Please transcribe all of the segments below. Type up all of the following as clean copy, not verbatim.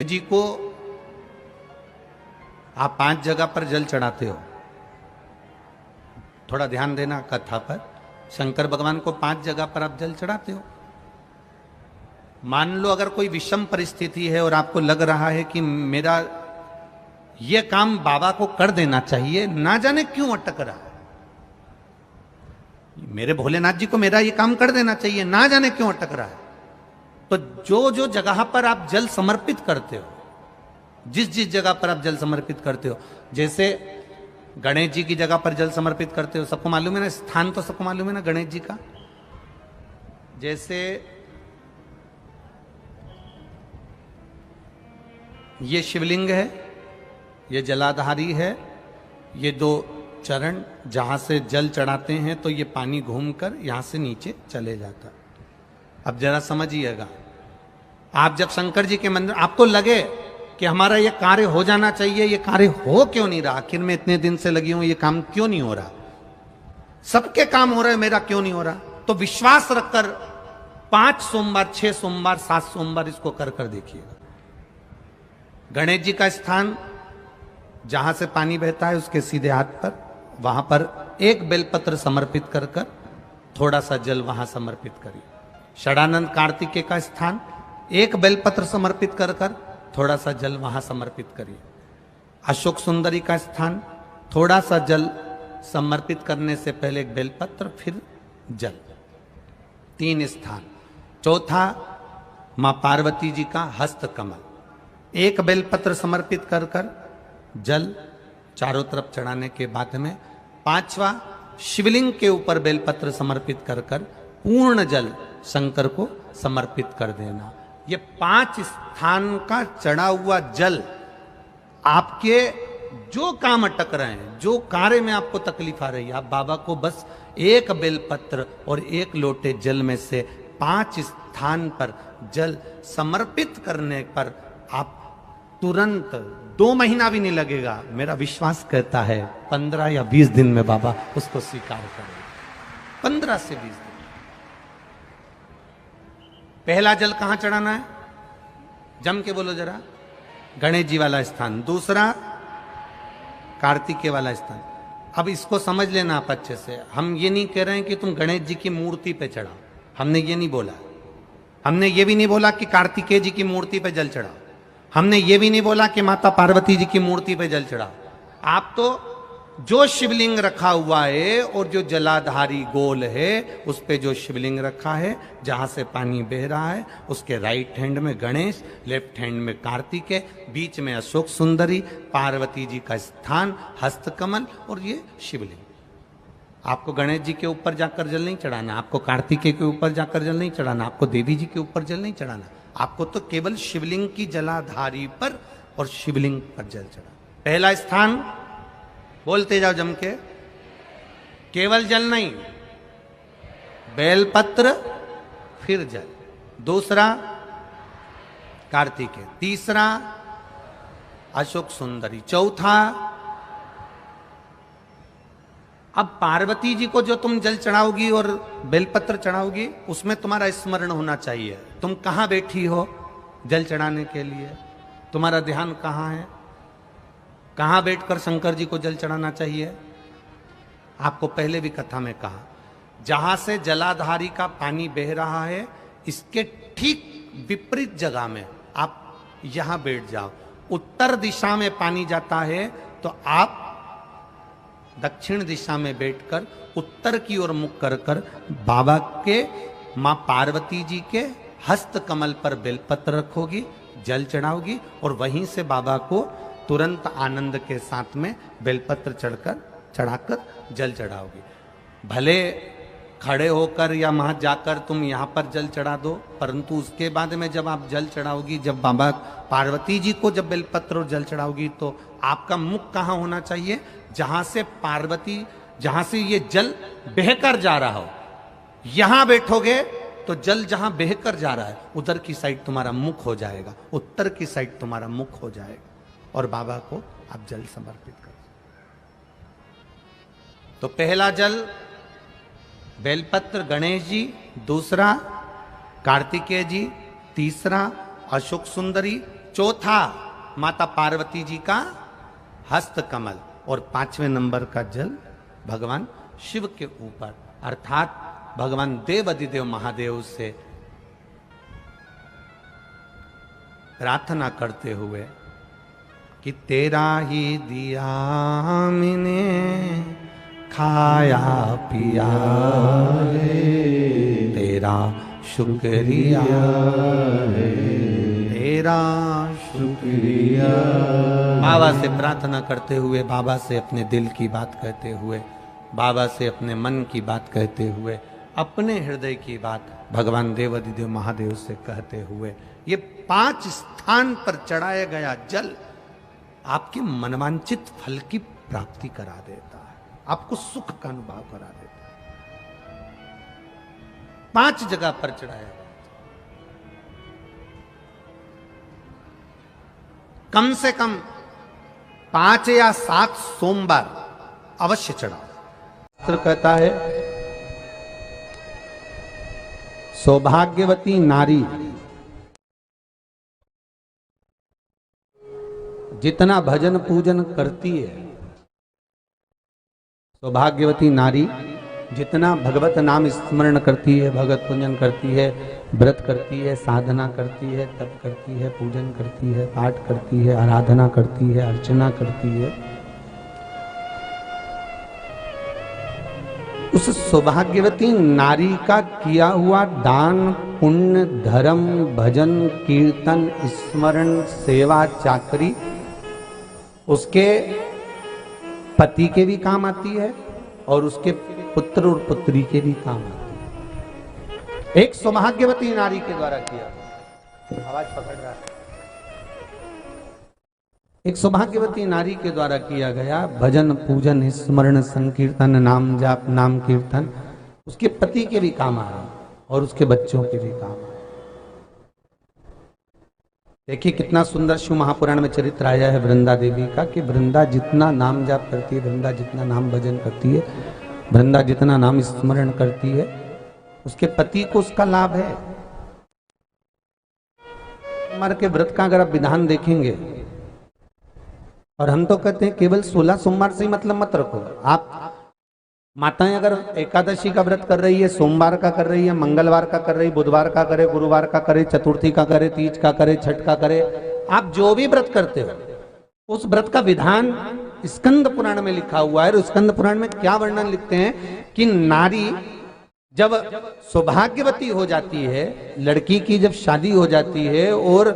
जी को आप 5 जगह पर जल चढ़ाते हो, थोड़ा ध्यान देना कथा पर। शंकर भगवान को 5 जगह पर आप जल चढ़ाते हो। मान लो अगर कोई विषम परिस्थिति है और आपको लग रहा है कि मेरा यह काम बाबा को कर देना चाहिए, ना जाने क्यों अटक रहा है, मेरे भोलेनाथ जी को मेरा ये काम कर देना चाहिए, ना जाने क्यों अटक रहा है, तो जो जो जगह पर आप जल समर्पित करते हो, जिस जिस जगह पर आप जल समर्पित करते हो, जैसे गणेश जी की जगह पर जल समर्पित करते हो, सबको मालूम है ना, स्थान तो सबको मालूम है ना गणेश जी का। जैसे ये शिवलिंग है, ये जलाधारी है, ये 2 चरण जहां से जल चढ़ाते हैं तो ये पानी घूमकर यहां से नीचे चले जाता है। अब जरा समझिएगा, आप जब शंकर जी के मंदिर, आपको लगे कि हमारा ये कार्य हो जाना चाहिए, ये कार्य हो क्यों नहीं रहा, आखिर में इतने दिन से लगी हूं, ये काम क्यों नहीं हो रहा, सबके काम हो रहे, मेरा क्यों नहीं हो रहा, तो विश्वास रखकर 5 सोमवार, 6 सोमवार, 7 सोमवार इसको कर कर देखिएगा। गणेश जी का स्थान जहां से पानी बहता है उसके सीधे हाथ पर, वहां पर एक बेलपत्र समर्पित कर कर थोड़ा सा जल वहां समर्पित करिए। षडानंद कार्तिकेय का स्थान, एक बेलपत्र समर्पित कर कर थोड़ा सा जल वहां समर्पित करिए। अशोक सुंदरी का स्थान, थोड़ा सा जल समर्पित करने से पहले एक बेलपत्र, फिर जल। 3 स्थान। चौथा, मां पार्वती जी का हस्त कमल, एक बेलपत्र समर्पित कर कर जल चारों तरफ चढ़ाने के बाद में 5वां, शिवलिंग के ऊपर बेलपत्र समर्पित कर कर पूर्ण जल शंकर को समर्पित कर देना। ये 5 स्थान का चढ़ा हुआ जल आपके जो काम अटक रहे हैं, जो कार्य में आपको तकलीफ आ रही है, आप बाबा को बस एक बेलपत्र और एक लोटे जल में से 5 स्थान पर जल समर्पित करने पर आप तुरंत 2 महीना भी नहीं लगेगा, मेरा विश्वास कहता है 15 या 20 दिन में बाबा उसको स्वीकार करेंगे। 15 से 20 दिन। पहला जल कहां चढ़ाना है, जम के बोलो जरा, गणेश जी वाला स्थान। दूसरा, कार्तिकेय वाला स्थान। अब इसको समझ लेना आप अच्छे से, हम ये नहीं कह रहे हैं कि तुम गणेश जी की मूर्ति पे चढ़ाओ, हमने ये नहीं बोला। हमने ये भी नहीं बोला कि कार्तिकेय जी की मूर्ति पे जल चढ़ाओ, हमने ये भी नहीं बोला कि माता पार्वती जी की मूर्ति पे जल चढ़ाओ। आप तो जो शिवलिंग रखा हुआ है और जो जलाधारी गोल है उस पे जो शिवलिंग रखा है, जहां से पानी बह रहा है, उसके राइट हैंड में गणेश, लेफ्ट हैंड में कार्तिकेय, बीच में अशोक सुंदरी, पार्वती जी का स्थान, हस्तकमल और ये शिवलिंग। आपको गणेश जी के ऊपर जाकर जल नहीं चढ़ाना, आपको कार्तिकेय के ऊपर जाकर जल नहीं चढ़ाना, आपको देवी जी के ऊपर जल नहीं चढ़ाना, आपको तो केवल शिवलिंग की जलाधारी पर और शिवलिंग पर जल चढ़ा। पहला स्थान, बोलते जाओ जम के, केवल जल नहीं, बेलपत्र फिर जल। दूसरा, कार्तिकेय। तीसरा, अशोक सुंदरी। चौथा, अब पार्वती जी को जो तुम जल चढ़ाओगी और बेलपत्र चढ़ाओगी, उसमें तुम्हारा स्मरण होना चाहिए, तुम कहां बैठी हो जल चढ़ाने के लिए, तुम्हारा ध्यान कहां है, कहां बैठकर शंकर जी को जल चढ़ाना चाहिए। आपको पहले भी कथा में कहा, जहां से जलाधारी का पानी बह रहा है, इसके ठीक विपरीत जगह में आप यहां बैठ जाओ। उत्तर दिशा में पानी जाता है तो आप दक्षिण दिशा में बैठकर उत्तर की ओर मुख कर कर बाबा के, मां पार्वती जी के हस्त कमल पर बेलपत्र रखोगी, जल चढ़ाओगी और वहीं से बाबा को तुरंत आनंद के साथ में बेलपत्र चढ़ाकर जल चढ़ाओगी। भले खड़े होकर या वहां जाकर तुम यहां पर जल चढ़ा दो, परंतु उसके बाद में जब आप जल चढ़ाओगी, जब बाबा पार्वती जी को जब बेलपत्र और जल चढ़ाओगी, तो आपका मुख कहां होना चाहिए, जहां से पार्वती, जहां से ये जल बहकर जा रहा हो, यहां बैठोगे तो जल जहां बहकर जा रहा है उधर की साइड तुम्हारा मुख हो जाएगा, उत्तर की साइड तुम्हारा मुख हो जाएगा और बाबा को आप जल समर्पित करो। तो पहला जल बेलपत्र गणेश जी, दूसरा कार्तिकेय जी, तीसरा अशोक सुंदरी, चौथा माता पार्वती जी का हस्त कमल और 5वें नंबर का जल भगवान शिव के ऊपर, अर्थात भगवान देवाधिदेव महादेव से प्रार्थना करते हुए कि तेरा ही दिया मैंने खाया पिया है, तेरा शुक्रिया है, तेरा शुक्रिया। बाबा से प्रार्थना करते हुए, बाबा से अपने दिल की बात कहते हुए, बाबा से अपने मन की बात कहते हुए, अपने हृदय की बात भगवान देवाधिदेव महादेव से कहते हुए, ये 5 स्थान पर चढ़ाया गया जल आपके मनवांचित फल की प्राप्ति करा देता है, आपको सुख का अनुभव करा देता है। 5 जगह पर चढ़ाया गया, कम से कम 5 या 7 सोमवार अवश्य चढ़ाओ। शास्त्र कहता है सौभाग्यवती नारी जितना भजन पूजन करती है, सौभाग्यवती नारी जितना भगवत नाम स्मरण करती है, भगवत पूजन करती है, व्रत करती है, साधना करती है, तप करती है, पूजन करती है, पाठ करती है, आराधना करती है, अर्चना करती है, उस सौभाग्यवती नारी का किया हुआ दान, पुण्य, धर्म, भजन, कीर्तन, स्मरण, सेवा, चाकरी उसके पति के भी काम आती है और उसके पुत्र और पुत्री के भी काम आती है। एक सौभाग्यवती नारी के द्वारा किया, आवाज पकड़ रहा है, एक सौभाग्यवती नारी के द्वारा किया गया भजन, पूजन, स्मरण, संकीर्तन, नाम जाप, नाम कीर्तन उसके पति के भी काम आ रहा है और उसके बच्चों के भी काम आ रहा है। देखिए कितना सुंदर शिव महापुराण में चरित्र आया है वृंदा देवी का, कि वृंदा जितना नाम जाप करती है, वृंदा जितना नाम भजन करती है, वृंदा जितना नाम स्मरण करती है, उसके पति को उसका लाभ है। सोमवार के व्रत का अगर आप विधान देखेंगे, और हम तो कहते हैं केवल 16 सोमवार से ही मतलब मत रखो। आप माताएं अगर एकादशी का व्रत कर रही है, सोमवार का कर रही है, मंगलवार का कर रही है, बुधवार का करे, गुरुवार का करे, चतुर्थी का करे, तीज का करे, छठ का करे, आप जो भी व्रत करते हो उस व्रत का विधान स्कंद पुराण में लिखा हुआ है। और स्कंद पुराण में क्या वर्णन लिखते हैं कि नारी जब सौभाग्यवती हो जाती है, लड़की की जब शादी हो जाती है और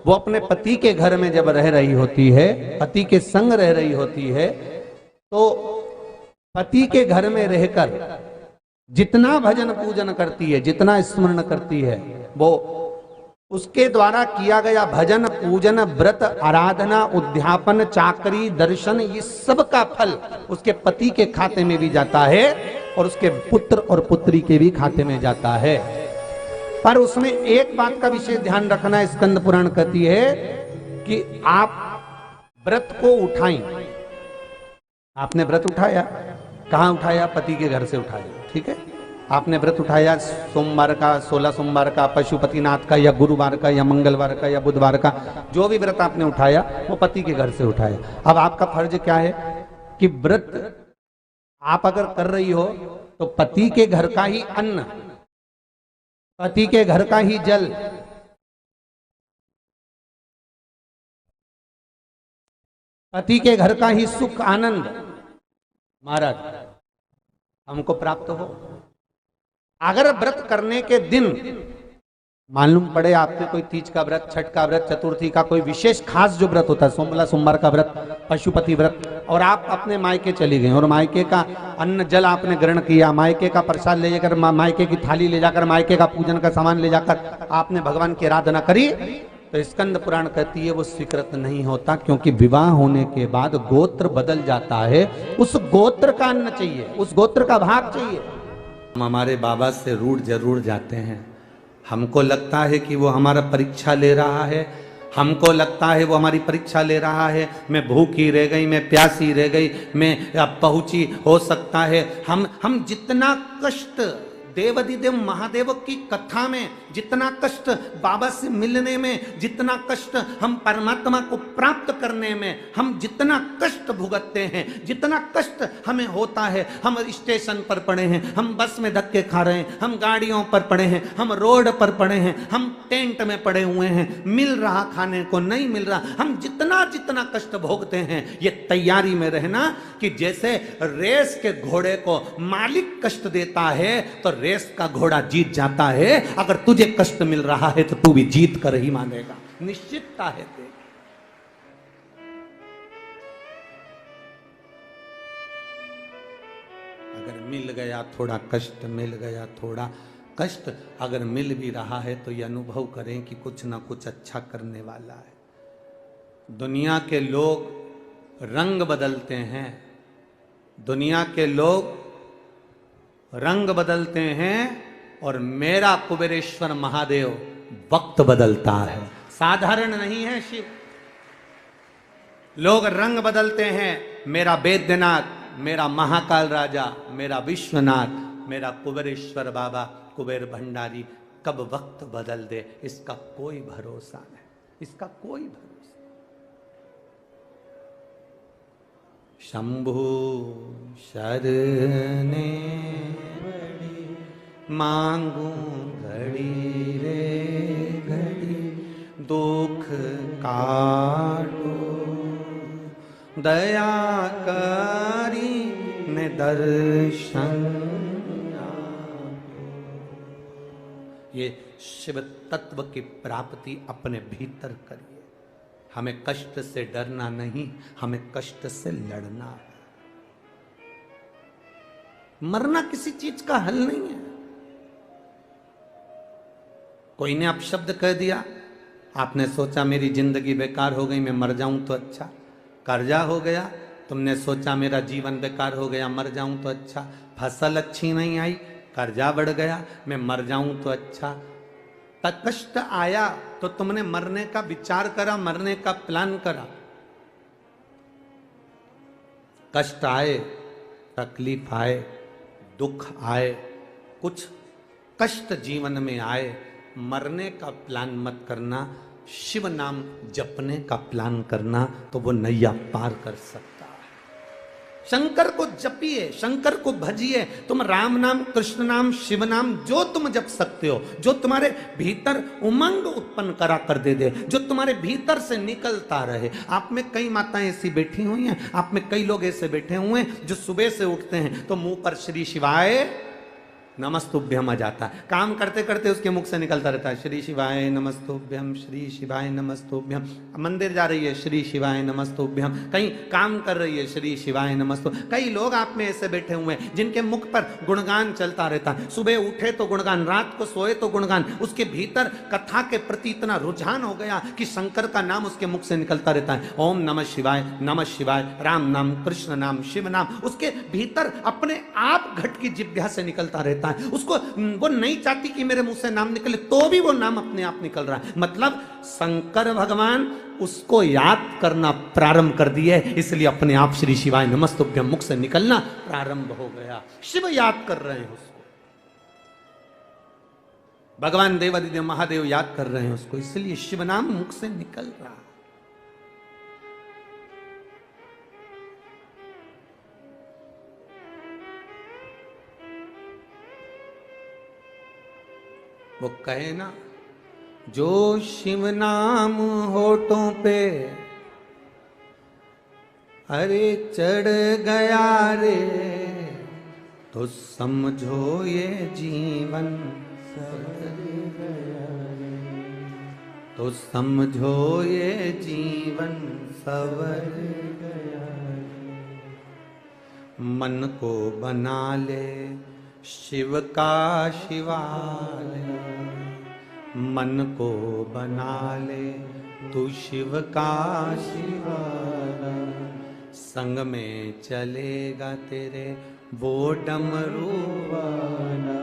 वो अपने पति के घर में जब रह रही होती है, पति के संग रह रही होती है, तो पति के घर में रहकर जितना भजन पूजन करती है, जितना स्मरण करती है, वो उसके द्वारा किया गया भजन, पूजन, व्रत, आराधना, उद्यापन, चाकरी, दर्शन, ये सब का फल उसके पति के खाते में भी जाता है और उसके पुत्र और पुत्री के भी खाते में जाता है। पर उसमें एक बात का विशेष ध्यान रखना, स्कंद पुराण कहती है कि आप व्रत को उठाएं। आपने व्रत उठाया, कहां उठाया? पति के घर से उठाया, ठीक है। आपने व्रत उठाया सोमवार का, 16 सोमवार का, पशुपतिनाथ का, या गुरुवार का, या मंगलवार का, या बुधवार का, जो भी व्रत आपने उठाया वो पति के घर से उठाया। अब आपका फर्ज क्या है कि व्रत आप अगर कर रही हो तो पति के घर का ही अन्न, पति के घर का ही जल, पति के घर का ही सुख आनंद महाराज हमको प्राप्त हो। अगर व्रत करने के दिन मालूम पड़े आपने कोई तीज का व्रत, छठ का व्रत, चतुर्थी का कोई विशेष खास जो व्रत होता है, सोमला सोमवार का व्रत, पशुपति व्रत, और आप अपने मायके चली गई और मायके का अन्न जल आपने ग्रहण किया, मायके का प्रसाद ले जाकर, मायके की थाली ले जाकर, मायके का पूजन का सामान ले जाकर आपने भगवान की आराधना करी, तो स्कंद पुराण कहती है वो स्वीकृत नहीं होता, क्योंकि विवाह होने के बाद गोत्र बदल जाता है। उस गोत्र का अन्न चाहिए, उस गोत्र का भाग चाहिए। हम हमारे बाबा से रूठ जरूर जाते हैं, हमको लगता है कि वो हमारा परीक्षा ले रहा है, हमको लगता है वो हमारी परीक्षा ले रहा है, मैं भूखी रह गई, मैं प्यासी रह गई, मैं अब पहुंची, हो सकता है हम जितना कष्ट देवाधिदेव महादेव की कथा में जितना कष्ट बाबा से मिलने में, जितना कष्ट हम परमात्मा को प्राप्त करने में, हम जितना कष्ट भुगतते हैं, जितना कष्ट हमें होता है, हम स्टेशन पर पड़े हैं, हम बस में धक्के खा रहे हैं, हम गाड़ियों पर पड़े हैं, हम रोड पर पड़े हैं, हम टेंट में पड़े हुए हैं, मिल रहा खाने को नहीं मिल रहा, हम जितना जितना कष्ट भोगते हैं, ये तैयारी में रहना कि जैसे रेस के घोड़े को मालिक कष्ट देता है तो रेस का घोड़ा जीत जाता है। अगर तुझे कष्ट मिल रहा है तो तू भी जीत कर ही मानेगा, निश्चितता है तेरी। अगर मिल गया थोड़ा कष्ट, मिल गया थोड़ा कष्ट, अगर मिल भी रहा है तो ये अनुभव करें कि कुछ ना कुछ अच्छा करने वाला है। दुनिया के लोग रंग बदलते हैं, दुनिया के लोग रंग बदलते हैं, और मेरा कुबेरेश्वर महादेव वक्त बदलता है, साधारण नहीं है शिव। लोग रंग बदलते हैं, मेरा वैद्यनाथ, मेरा महाकाल राजा, मेरा विश्वनाथ, मेरा कुबेरेश्वर बाबा, कुबेर भंडारी कब वक्त बदल दे इसका कोई भरोसा नहीं, इसका कोई भरोसा। शंभु शरणे मांगू घड़ी रे घड़ी, दुख काटो दया करी ने दर्शन। ये शिव तत्व की प्राप्ति अपने भीतर करिए। हमें कष्ट से डरना नहीं, हमें कष्ट से लड़ना है। मरना किसी चीज का हल नहीं है। कोई ने अपशब्द कह दिया, आपने सोचा मेरी जिंदगी बेकार हो गई, मैं मर जाऊं तो अच्छा। कर्जा हो गया, तुमने सोचा मेरा जीवन बेकार हो गया, मर जाऊं तो अच्छा। फसल अच्छी नहीं आई, कर्जा बढ़ गया, मैं मर जाऊं तो अच्छा। तक कष्ट आया तो तुमने मरने का विचार करा, मरने का प्लान करा। कष्ट आए, तकलीफ आए, दुख आए, कुछ कष्ट जीवन में आए, मरने का प्लान मत करना, शिव नाम जपने का प्लान करना, तो वो नैया पार कर सकता है। शंकर को जपिए, शंकर को भजिए। तुम राम नाम, कृष्ण नाम, शिव नाम जो तुम जप सकते हो, जो तुम्हारे भीतर उमंग उत्पन्न करा कर दे, जो तुम्हारे भीतर से निकलता रहे। आप में कई माताएं ऐसी बैठी हुई हैं, आप में कई लोग ऐसे बैठे हुए हैं जो सुबह से उठते हैं तो मुंह पर श्री शिवाय नमस्तुभ्यम आ जाता है। काम करते करते उसके मुख से निकलता रहता है श्री शिवाय नमस्तुभ्यम, श्री शिवाय नमस्तुभ्यम। मंदिर जा रही है, श्री शिवाय नमस्तुभ्यम। कहीं काम कर रही है, श्री शिवाय नमस्तु। कई लोग आप में ऐसे बैठे हुए हैं जिनके मुख पर गुणगान चलता रहता है। सुबह उठे तो गुणगान, रात को सोए तो गुणगान। उसके भीतर कथा के प्रति इतना रुझान हो गया कि शंकर का नाम उसके मुख से निकलता रहता है। ओम नमः शिवाय, नमः शिवाय, राम नाम, कृष्ण नाम, शिव नाम उसके भीतर अपने आप घट की जिह्वा से निकलता रहता है। उसको वो नहीं चाहती कि मेरे मुंह से नाम निकले, तो भी वो नाम अपने आप निकल रहा है। मतलब शंकर भगवान उसको याद करना प्रारंभ कर दिए, इसलिए अपने आप श्री शिवाय नमस्तुभ्यम मुख से निकलना प्रारंभ हो गया। शिव याद कर रहे हैं उसको, भगवान देवाधिदेव महादेव याद कर रहे हैं उसको, इसलिए शिव नाम मुख से निकल रहा। वो कहे ना, जो शिव नाम होठों पे अरे चढ़ गया रे, तो समझो ये जीवन सवर गया रे, तो समझो ये जीवन सवर गया रे। मन को बना ले शिव का शिवालय, मन को बना ले तू शिव का शिवालय। संग में चलेगा तेरे वो डमरू वाला,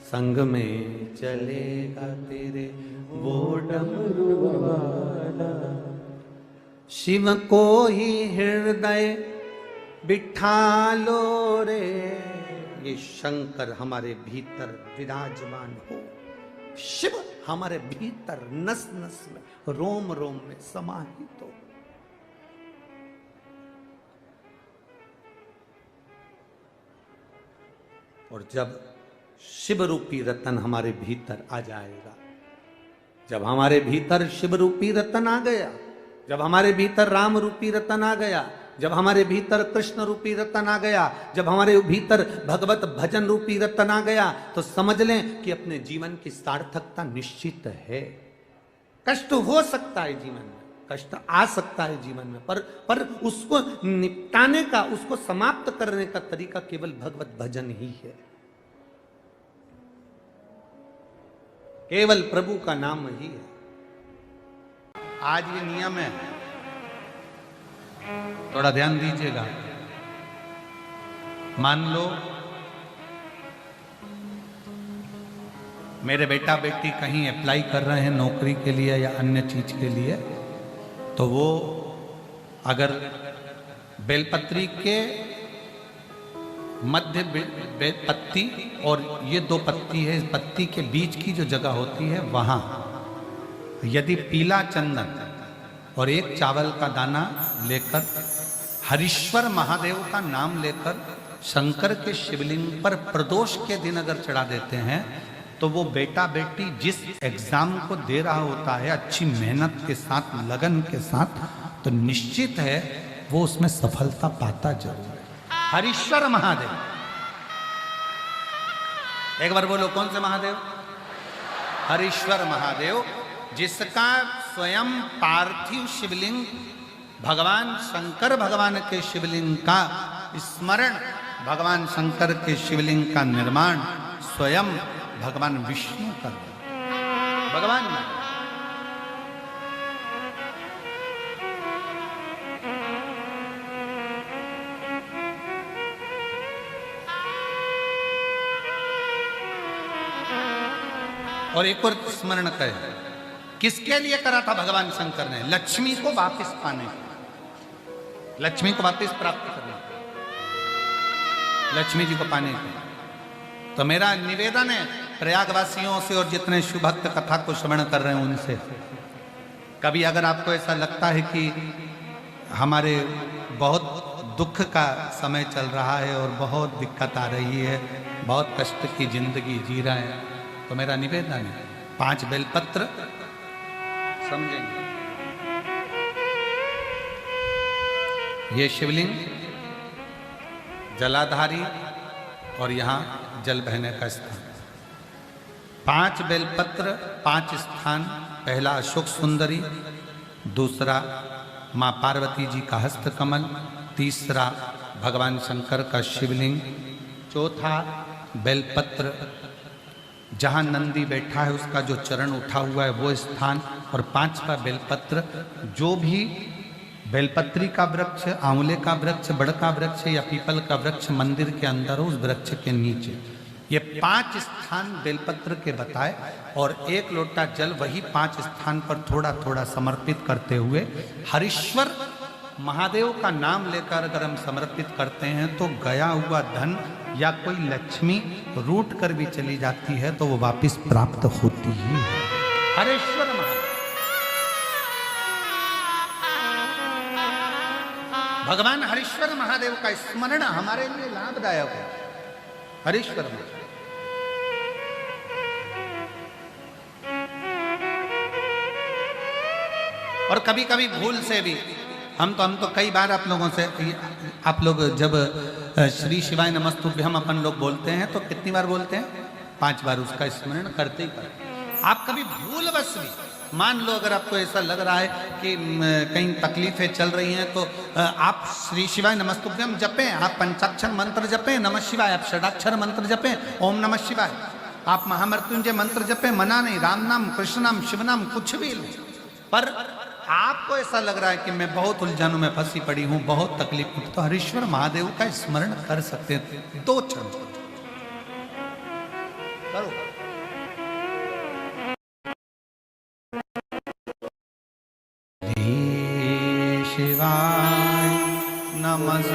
संग में चलेगा तेरे वो डमरू वाला। शिव को ही हृदय बिठा लो रे, ये शंकर हमारे भीतर विराजमान हो, शिव हमारे भीतर नस नस में, रोम रोम में समाहित हो। और जब शिव रूपी रतन हमारे भीतर आ जाएगा, जब हमारे भीतर शिव रूपी रतन आ गया, जब हमारे भीतर राम रूपी रतन आ गया, जब हमारे भीतर कृष्ण रूपी रतन आ गया, जब हमारे भीतर भगवत भजन रूपी रतन आ गया, तो समझ लें कि अपने जीवन की सार्थकता निश्चित है। कष्ट हो सकता है जीवन में, कष्ट आ सकता है जीवन में, पर उसको निपटाने का, उसको समाप्त करने का तरीका केवल भगवत भजन ही है। केवल प्रभु का नाम ही है। आज ये नियम है, थोड़ा ध्यान दीजिएगा। मान लो मेरे बेटा बेटी कहीं अप्लाई कर रहे हैं नौकरी के लिए या अन्य चीज के लिए, तो वो अगर बेलपत्री के मध्य पत्ती और ये दो पत्ती है, इस पत्ती के बीच की जो जगह होती है, वहां यदि पीला चंदन और एक चावल का दाना लेकर हरीश्वर महादेव का नाम लेकर शंकर के शिवलिंग पर प्रदोष के दिन अगर चढ़ा देते हैं, तो वो बेटा बेटी जिस एग्जाम को दे रहा होता है अच्छी मेहनत के साथ, लगन के साथ, तो निश्चित है वो उसमें सफलता पाता जरूर है। हरीश्वर महादेव, एक बार बोलो, कौन से महादेव? हरीश्वर महादेव, जिसका स्वयं पार्थिव शिवलिंग भगवान शंकर भगवान के शिवलिंग का स्मरण, भगवान शंकर के शिवलिंग का निर्माण स्वयं भगवान विष्णु कर, भगवान और एक और स्मरण करें, किसके लिए करा था भगवान शंकर ने? लक्ष्मी को वापस पाने, लक्ष्मी को वापस प्राप्त करने, लक्ष्मी जी को पाने के। तो मेरा निवेदन है प्रयागवासियों से और जितने शिव भक्त कथा को श्रवण कर रहे हैं उनसे, कभी अगर आपको ऐसा लगता है कि हमारे बहुत दुख का समय चल रहा है और बहुत दिक्कत आ रही है, बहुत कष्ट की जिंदगी जी रहे हैं, तो मेरा निवेदन है 5 बेलपत्र समझेंगे। ये शिवलिंग जलाधारी और यहाँ जल बहने का स्थान, 5 बेलपत्र 5 स्थान। पहला अशोक सुंदरी, दूसरा माँ पार्वती जी का हस्त कमल, तीसरा भगवान शंकर का शिवलिंग, चौथा बेलपत्र जहाँ नंदी बैठा है उसका जो चरण उठा हुआ है वो स्थान, और 5वां बेलपत्र, जो भी बेलपत्री का वृक्ष, आंवले का वृक्ष, बड़ का वृक्ष या पीपल का वृक्ष मंदिर के अंदर हो, उस वृक्ष के नीचे। ये 5 स्थान बेलपत्र के बताए, और 1 लोटा जल वही 5 स्थान पर थोड़ा थोड़ा समर्पित करते हुए हरीश्वर महादेव का नाम लेकर अगर हम समर्पित करते हैं, तो गया हुआ धन या कोई लक्ष्मी रूट कर भी चली जाती है तो वो वापस प्राप्त होती ही है। हरीश्वर महादेव, भगवान हरीश्वर महादेव का स्मरण हमारे लिए लाभदायक है। हरीश्वर महादेव, और कभी कभी भूल से भी हम तो कई बार आप लोगों से, आप लोग जब श्री शिवाय नमस्तुभ्यं हम अपन लोग बोलते हैं तो कितनी बार बोलते हैं? 5 बार उसका स्मरण करते ही करते। आप कभी भूलवश भी, मान लो अगर आपको ऐसा लग रहा है कि कहीं तकलीफें चल रही हैं, तो आप श्री शिवाय नमस्तुभ्यं जपें, आप पंचाक्षर मंत्र जपें, नमः शिवाय, आप षडाक्षर मंत्र जपें, ओम नमः शिवाय, आप महामृत्युंजय मंत्र जपें, मना नहीं, राम नाम, कृष्ण नाम, शिव नाम, कुछ भी लो। पर आपको ऐसा लग रहा है कि मैं बहुत उलझनों में फंसी पड़ी हूं, बहुत तकलीफ में, तो हरीश्वर महादेव का स्मरण कर सकते हैं। 2 क्षण करो। शिवाय नमः